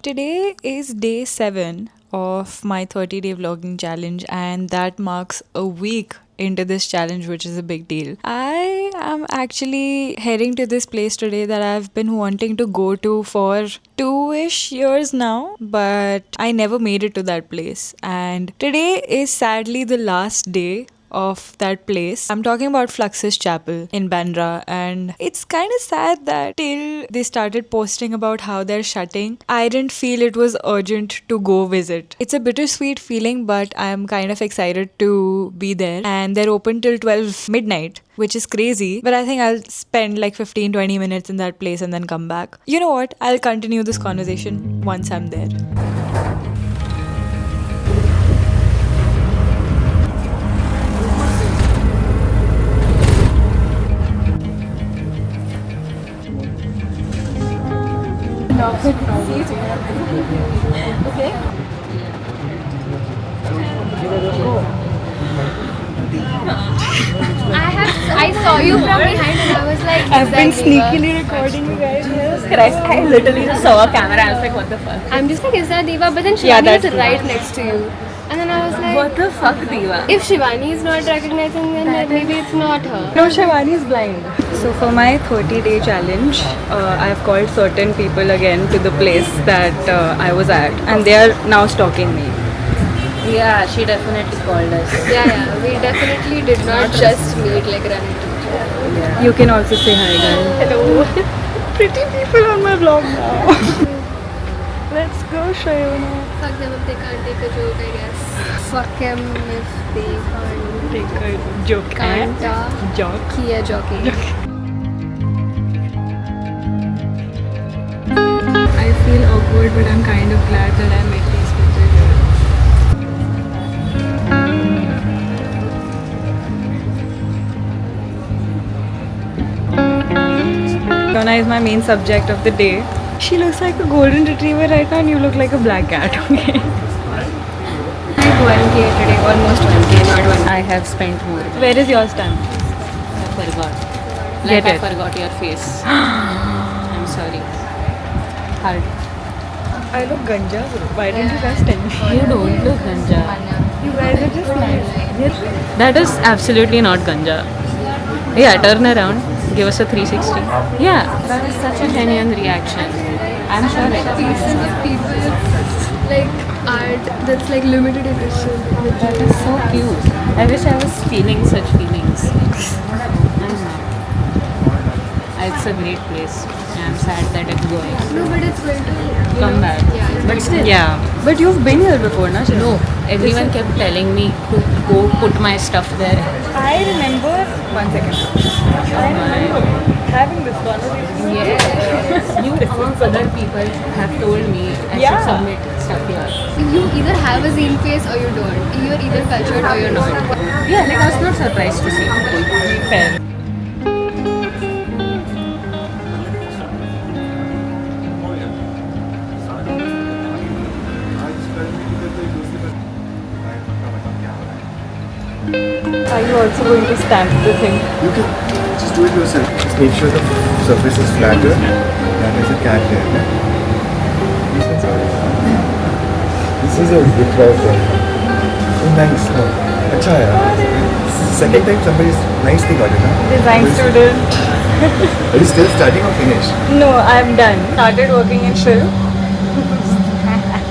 Today is day 7 of my 30-day vlogging challenge, and that marks a week into this challenge, which is a big deal. I am actually heading to this place today that I've been wanting to go to for 2-ish years now, but I never made it to that place. And today is sadly the last day of that place. I'm talking about Fluxus Chapel in Bandra, and it's kind of sad that till they started posting about how they're shutting, I didn't feel it was urgent to go visit. It's a bittersweet feeling, but I'm kind of excited to be there. And they're open till 12 midnight, which is crazy, but I think I'll spend like 15-20 minutes in that place and then come back. You know what? I'll continue this conversation once I'm there. I saw you from behind and I was like, I've been sneakily recording you guys. Christ, I literally just saw a camera. I was like, what the fuck? I'm just like, is that Diva? But then Yeah, Shivani that's is right next to you. And then I was like, What the fuck, Diva? if Shivani is not recognizing, then maybe it's not her. No, Shivani is blind. So for my 30-day challenge, I've called certain people again to the place that I was at, and they are now stalking me. Yeah, she definitely called us. Yeah, we definitely did not just meet like run into each other. Yeah. You can also say hi, guys. Hello. Pretty people on my vlog now. Let's go, Shayona. Fuck them if they can't take a joke, I guess. Fuck them if they can't Take a joke. can't Joke. kiya joking. I feel awkward, but I'm kind of glad that I met these people here. Shayona is my main subject of the day. She looks like a golden retriever right now, and you look like a black cat, okay? Like 1K today, almost 1K, not 1K. I have spent more. Where is your stamp? I forgot. Get Like I it. forgot your face. I'm sorry. Hard. I look ganja, bro. Why didn't you guys tell me? You don't look ganja. You guys are just nice. That is absolutely not ganja. Yeah, turn around. Give us a 360. Yeah, that is such a genuine reaction. I'm sure it is. People like art that's like limited edition. That is so cute. I wish I was feeling such feelings. I'm not. It's a great place. I'm sad that it's going. No, but it's going to Come back. Yeah, it's But still. Yeah. But you've been here before, na? No, everyone kept telling me to go put my stuff there. I remember. 1 second. I remember having this conversation. Yes. You amongst other people have told me I Yeah. should submit stuff here. you either have a zine face or you don't. You're either cultured or you're not. Yeah, like I was not surprised to see. Fair. Are you also going to stamp the thing? You can just do it yourself. Just make sure the surface is flatter and there's a cat there. This is a good one. Oh, nice. Acha yaar. This is the second time somebody's nicely got it. Huh? Design student. Are you still studying or finished? No, I'm done. Started working in film.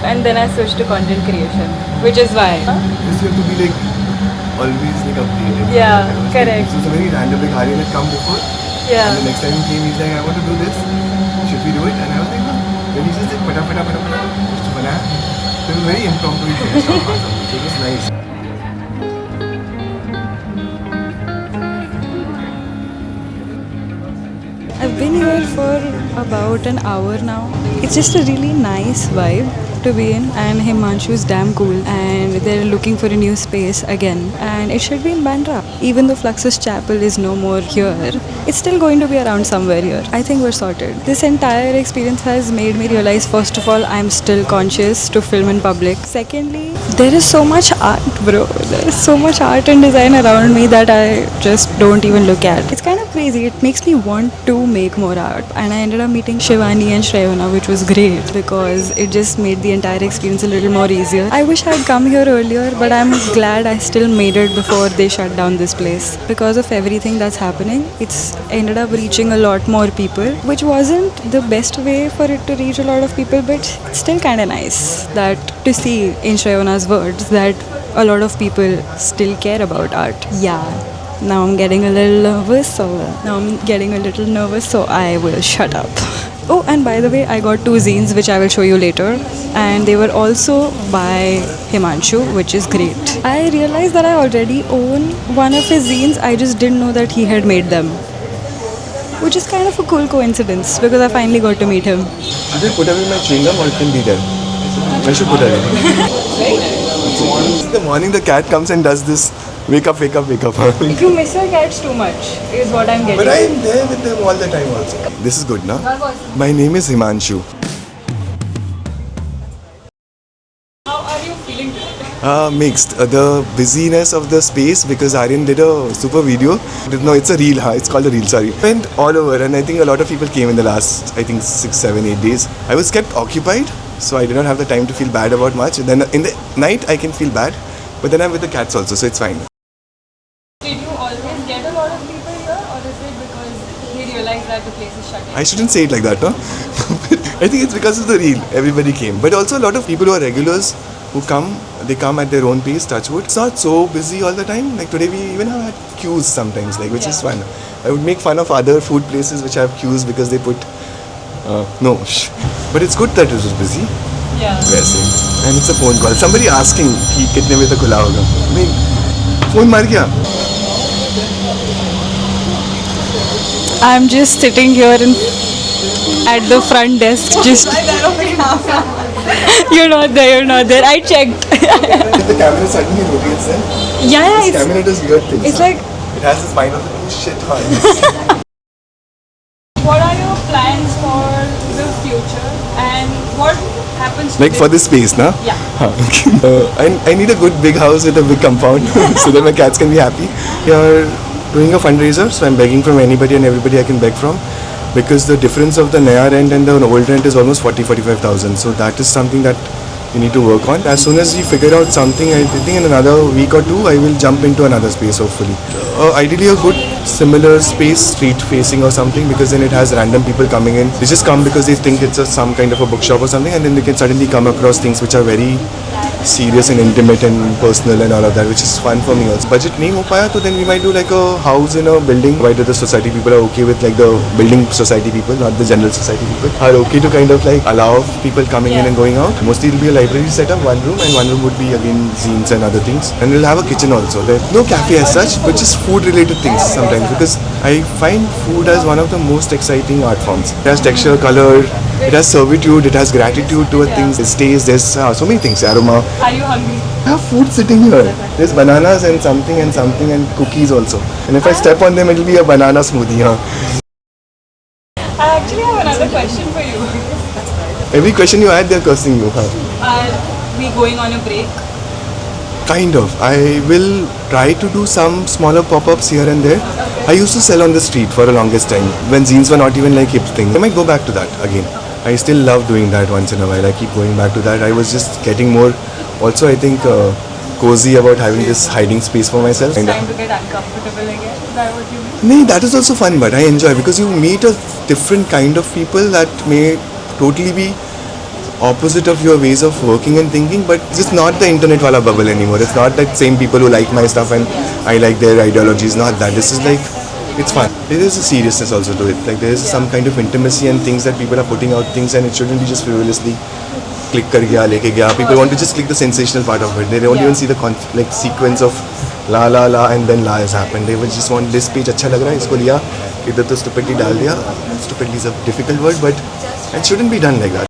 And then I switched to content creation. Which is why. Because you have to be like always like updated. Yeah, I was correct. Like, this is a very random like Aryan had come before. Yeah. And the next time he came, he's like, I want to do this. Should we do it? And I was like, no. Then he just like, pata. Just banaya. So it was very impromptu. We finished off or something. So it was nice. I've been here for about an hour now. It's just a really nice vibe to be in, and Himanshu's damn cool, and they're looking for a new space again, and it should be in Bandra. Even though Fluxus Chapel is no more here, it's still going to be around somewhere here. I think we're sorted. This entire experience has made me realize, first of all, I'm still conscious to film in public. Secondly, there is so much art, bro. There is so much art and design around me that I just don't even look at. It's kind of crazy. It makes me want to make more art. And I ended up meeting Shivani and Shreyona, which was great because it just made the entire experience a little more easier. I wish I'd come here earlier, but I'm glad I still made it before they shut down this place. Because of everything that's happening, it's ended up reaching a lot more people, which wasn't the best way for it to reach a lot of people, but it's still kind of nice that to see in Shreyona's words that a lot of people still care about art. Yeah. Now I'm getting a little nervous, so I will shut up. Oh, and by the way, I got 2 zines which I will show you later, and they were also by Himanshu, which is great. I realized that I already own one of his zines, I just didn't know that he had made them, which is kind of a cool coincidence because I finally got to meet him. Should I put away my chewing gum or it can be there? I should put away. In the morning the cat comes and does this wake up. You miss your cats too much, is what I'm getting. But I am there with them all the time also. This is good, na? My name is Himanshu. How are you feeling today? Mixed. The busyness of the space because Aryan did a super video. No, it's a reel. It's called a reel, sorry. Went all over and I think a lot of people came in the last, 6, 7, 8 days. I was kept occupied, so I did not have the time to feel bad about much. Then in the night I can feel bad, but then I'm with the cats also, so it's fine. Did you always get a lot of people here, or is it because you realized that the place is shut down? I shouldn't say it like that, no? I think it's because of the reel. Everybody came. But also a lot of people who are regulars who come, they come at their own pace, touch wood. It's not so busy all the time. Like today we even have had queues sometimes, like which is fun. I would make fun of other food places which have queues because they put But it's good that it was busy. Yeah. वैसे. And it's a phone call. Somebody asking कि कितने बजे तक खुला होगा. I mean, phone मार गया. I'm just sitting here at the front desk, just. You're not there. I checked. The camera suddenly rotates then. Yeah, This camera does weird things. it's like. It has this mind of oh shit, huh? What are your plans for the future, and what happens to Like for this space, na? Yeah. I need a good big house with a big compound so that my cats can be happy. We are doing a fundraiser, so I'm begging from anybody and everybody I can beg from, because the difference of the Naya rent and the old rent is almost 45,000. So that is something that we need to work on. As soon as we figure out something, I think in another week or 2, I will jump into another space hopefully. Ideally a good similar space, street facing or something, because then it has random people coming in. They just come because they think it's some kind of a bookshop or something, and then they can suddenly come across things which are very serious and intimate and personal and all of that, which is fun for me also. Budget nahi ho paya, so then we might do like a house in a building, provided the society people are okay with, like the building society people, not the general society people, are okay to kind of like allow people coming in and going out. Mostly it will be a library setup, one room, and one room would be again zines and other things. And we'll have a kitchen also. There's no cafe as such, but just food related things sometimes, because I find food as one of the most exciting art forms. It has texture, color, it has servitude, it has gratitude towards things, it stays, there's so many things, aroma. Are you hungry? I have food sitting here. There's bananas and something and cookies also. And if I step on them, it'll be a banana smoothie. Huh? I actually have another question for you. Every question you add, they're cursing you. Huh? Are we going on a break? Kind of. I will try to do some smaller pop-ups here and there. I used to sell on the street for the longest time, when zines were not even like hip thing. I might go back to that again. I still love doing that once in a while. I keep going back to that. I was just getting more, also I think, cozy about having this hiding space for myself. It's time to get uncomfortable again. Is that what you mean? No, that is also fun, but I enjoy because you meet a different kind of people that may totally be opposite of your ways of working and thinking, but it's not the internet wala bubble anymore. It's not that same people who like my stuff and I like their ideologies. Not that. This is like, it's fun. There is a seriousness also to it. Like there is some kind of intimacy and things that people are putting out things, and it shouldn't be just frivolously click kar gaya, leke gaya. People want to just click the sensational part of it. They don't even see the like sequence of la la la and then la has happened. They would just want this page अच्छा लग रहा है, इसको लिया, इधर तो stupidly डाल दिया. Stupidly is a difficult word, but it shouldn't be done like that.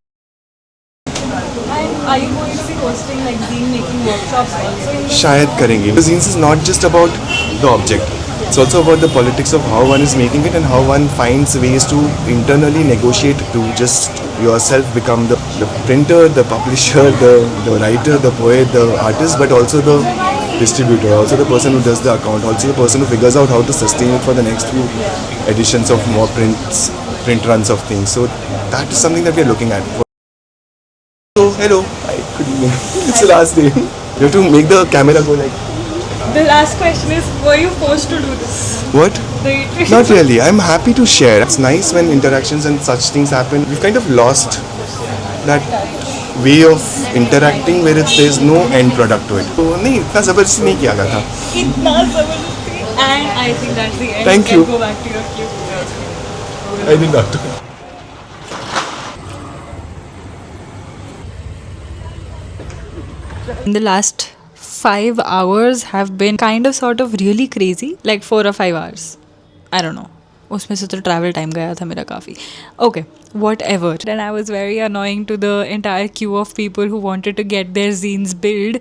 Are you going to be hosting like zine making workshops also? शायद करेंगे. The zines is not just about the object. It's also about the politics of how one is making it and how one finds ways to internally negotiate to just yourself become the printer, the publisher, the writer, the poet, the artist, but also the distributor, also the person who does the account, also the person who figures out how to sustain it for the next few editions of more print runs of things. So that is something that we are looking at. So hello, hi, good evening. It's the last day. You have to make the camera go like. The last question is, were you forced to do this? What? The Not really. I'm happy to share. It's nice when interactions and such things happen. We've kind of lost that way of interacting where there's no end product to it. So नहीं इतना ज़बरदस्ती नहीं किया गया था. इतना जबरदस्ती. And I think that's the end. Thank You you. can go back to your clip. I didn't have to. The last 5 hours have been kind of sort of really crazy, like 4 or 5 hours. I don't know. उसमें से तो travel time गया था मेरा काफ़ी. Okay, whatever. Then I was very annoying to the entire queue of people who wanted to get their zines build.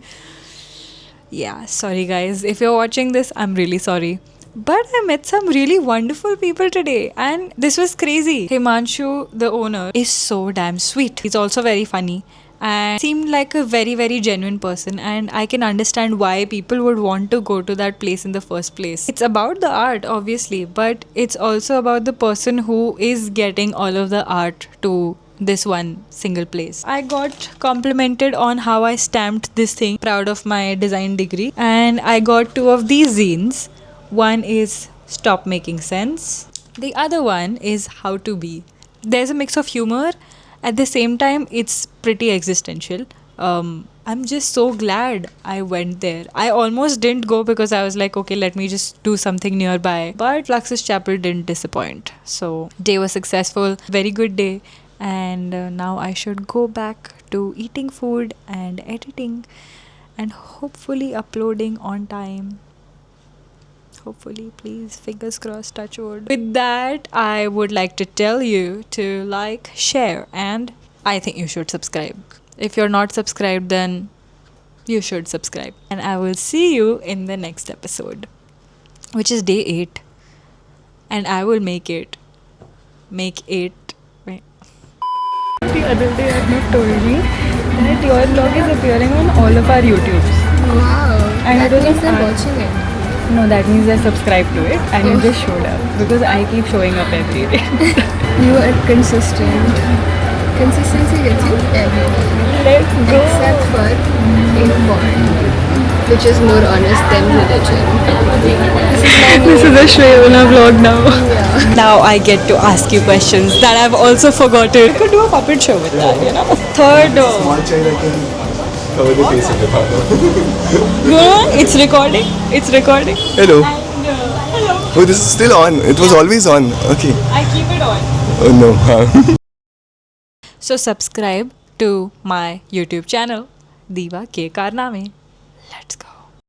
Yeah, sorry guys. If you're watching this, I'm really sorry. But I met some really wonderful people today and this was crazy. Himanshu, the owner, is so damn sweet. He's also very funny and seemed like a very, very genuine person, and I can understand why people would want to go to that place in the first place. It's about the art, obviously, but it's also about the person who is getting all of the art to this one single place. I got complimented on how I stamped this thing, proud of my design degree, and I got 2 of these zines. One is Stop Making Sense. The other one is How to Be. There's a mix of humor. At the same time, it's pretty existential. I'm just so glad I went there. I almost didn't go because I was like, okay, let me just do something nearby. But Fluxus Chapel didn't disappoint. So, day was successful. Very good day. And now I should go back to eating food and editing and hopefully uploading on time. Hopefully, please, fingers crossed, touch wood. With that, I would like to tell you to like, share, and I think you should subscribe. If you're not subscribed, then you should subscribe. And I will see you in the next episode, which is day 8. And I will make 8. Wait. The other day, Arnav told me that your vlog is appearing on all of our YouTubes. Wow. And That it was means they're on- watching it. No, that means I subscribed to it and it just showed up because I keep showing up every day. You are consistent. Consistency gets you everywhere. Let's go. Except for in porn, which is more honest than religion. This is a Shreyona vlog now. Now I get to ask you questions that I've also forgotten. I could do a puppet show with that, you know. Third, Small child I can cover the face of the father. no, it's recording. It's recording. Hello. Hello. Oh, this is still on. It was always on. Okay. I keep it on. Oh no. Huh. So subscribe to my YouTube channel, Diva Ke Karname. Let's go.